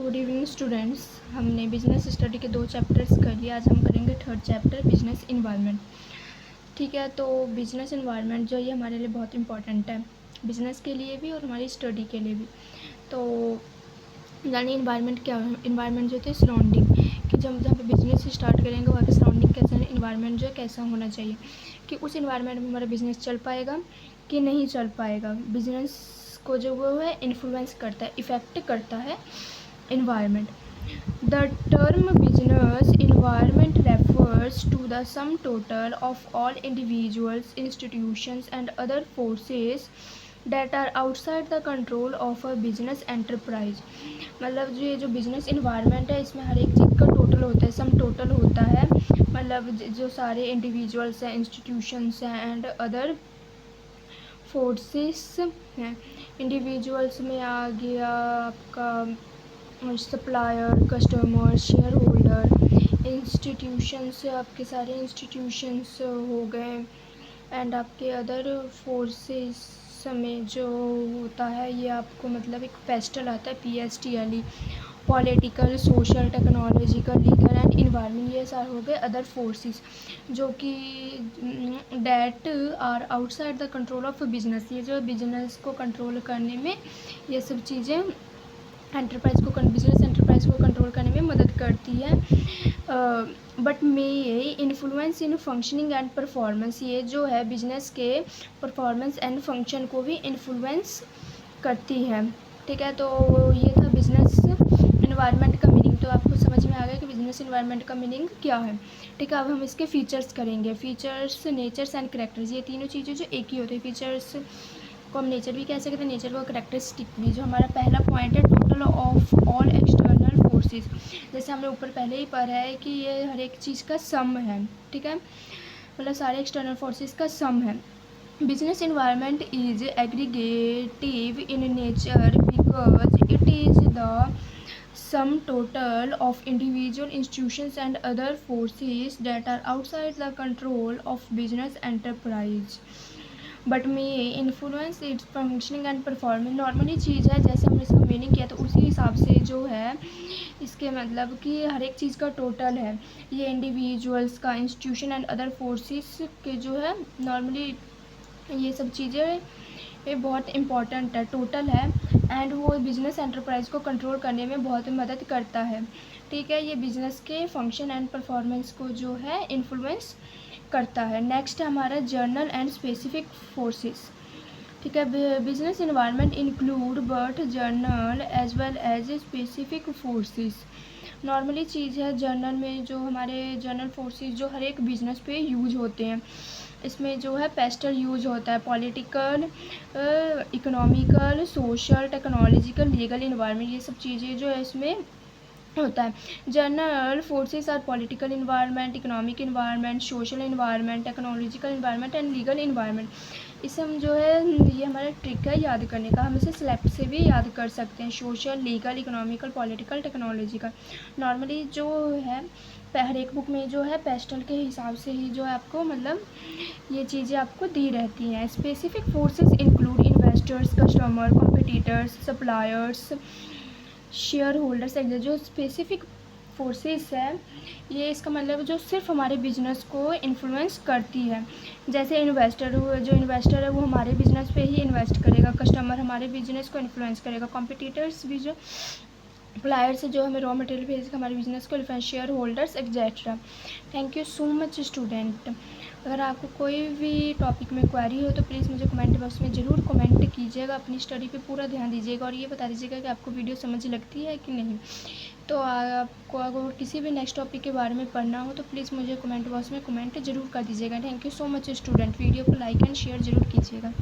Good evening students. हमने business study के 2 chapters कर लिए। आज हम करेंगे 3rd चैप्टर बिजनेस इन्वायरमेंट। ठीक है, तो बिजनेस इन्वायरमेंट जो ये हमारे लिए बहुत इंपॉर्टेंट है, बिजनेस के लिए भी और हमारी स्टडी के लिए भी। तो यानी इन्वायरमेंट क्या है? इन्वायरमेंट जो होती है सराउंडिंग, कि जब जहाँ पे बिजनेस स्टार्ट करेंगे वहाँ पे सराउंडिंग कैसा है, इन्वायरमेंट जो है कैसा होना चाहिए, कि उस इन्वायरमेंट में हमारा बिजनेस चल पाएगा कि नहीं चल पाएगा। बिजनेस को जो वो है इन्फ्लुएंस करता है, इफ़ेक्ट करता है environment. The term business environment refers to the sum total of all individuals, institutions and other forces that are outside the control of a business enterprise. मतलब ये जो बिजनेस इन्वायरमेंट है इसमें हर एक चीज़ का टोटल होता है, सम टोटल होता है। मतलब जो सारे इंडिविजुअल्स हैं, इंस्टीट्यूशंस हैं एंड अदर फोर्सेस हैं। इंडिविजुअल्स में आ गया आपका supplier, customer, share holder. Institutions आपके सारे इंस्टीट्यूशंस हो गए एंड आपके अदर फोर्सेस में जो होता है ये आपको मतलब एक पेस्टल आता है, PSTLE, political, social, technological, legal and environment. ये सारे हो गए अदर फोर्सेस जो कि that are outside the control of business. ये जो बिजनेस को कंट्रोल करने में ये सब चीज़ें बिजनेस एंटरप्राइज को कंट्रोल करने में मदद करती है। But may influence in functioning and performance, ये जो है बिजनेस के परफॉर्मेंस एंड फंक्शन को भी इन्फ्लुएंस करती है। ठीक है, तो ये था बिजनेस इन्वायरमेंट का मीनिंग। तो आपको समझ में आ गया कि बिजनेस इन्वायरमेंट का मीनिंग क्या है। ठीक है, अब हम इसके फीचर्स करेंगे। फीचर्स, नेचर्स एंड करेक्टर्स, ये तीनों चीज़ें जो एक ही होती है। फीचर्स को हम नेचर भी कह सकते हैं, नेचर को करेक्टरिस्टिक भी। जो हमारा पहला पॉइंट है total of all external forces, जैसे हमने ऊपर पहले ही पढ़ा है कि ये हर एक चीज़ का सम है। ठीक है, मतलब सारे एक्सटर्नल फोर्सेस का सम है। Business environment is aggregative in nature because it is the sum total of individual institutions and other forces that are outside the control of business enterprise but में influence its functioning and performance. Normally चीज़ है, जैसे हमने इसका meaning किया तो उसी हिसाब से जो है इसके मतलब कि हर एक चीज़ का टोटल है। ये इंडिविजुअल्स का, इंस्टीट्यूशन एंड अदर फोर्सेस के जो है नॉर्मली ये सब चीज़ें ये बहुत इम्पॉर्टेंट है, टोटल है एंड वो बिजनेस एंटरप्राइज को कंट्रोल करने में बहुत मदद करता है। ठीक है, ये बिजनेस के फंक्शन एंड परफॉर्मेंस को जो है इन्फ्लुएंस करता है। नेक्स्ट है हमारा जर्नल एंड स्पेसिफिक फोर्सेस। ठीक है, business environment include but general as well as specific forces. Normally चीज़ है जर्नल में जो हमारे जर्नल फोर्सेस जो हर एक बिजनेस पे यूज होते हैं। इसमें जो है पेस्टल यूज होता है, political, economical, social, technological, legal, environment, ये सब चीज़ें जो है इसमें होता है। General forces are political environment, economic environment, social environment, technological environment and legal environment. इसे हम जो है ये हमारा ट्रिक है याद करने का, हम इसे सिलेक्ट से भी याद कर सकते हैं। Social, legal, economical, political, technological. Normally जो है हर एक बुक में जो है पेस्टल के हिसाब से ही जो है आपको मतलब ये चीज़ें आपको दी रहती हैं। Specific forces include investors, customer, competitors, suppliers, share holders. जो स्पेसिफिक फोर्सेस है ये इसका मतलब जो सिर्फ हमारे बिजनेस को इन्फ्लुएंस करती है। जैसे जो इन्वेस्टर है वो हमारे बिजनेस पे ही इन्वेस्ट करेगा, कस्टमर हमारे बिजनेस को इन्फ्लुएंस करेगा, कॉम्पिटिटर्स भी जो सप्लायर्स जो हमें रॉ मटेरियल भेजेगा हमारे बिजनेस को influence, share holders etcetera. Thank you so much student. अगर आपको कोई भी टॉपिक में क्वेरी हो तो प्लीज़ मुझे कमेंट बॉक्स में ज़रूर कमेंट कीजिएगा। अपनी स्टडी पे पूरा ध्यान दीजिएगा और ये बता दीजिएगा कि आपको वीडियो समझ लगती है कि नहीं। तो आपको अगर किसी भी नेक्स्ट टॉपिक के बारे में पढ़ना हो तो प्लीज़ मुझे कमेंट बॉक्स में कमेंट ज़रूर कर दीजिएगा। Thank you so much student. Video को लाइक एंड शेयर ज़रूर कीजिएगा।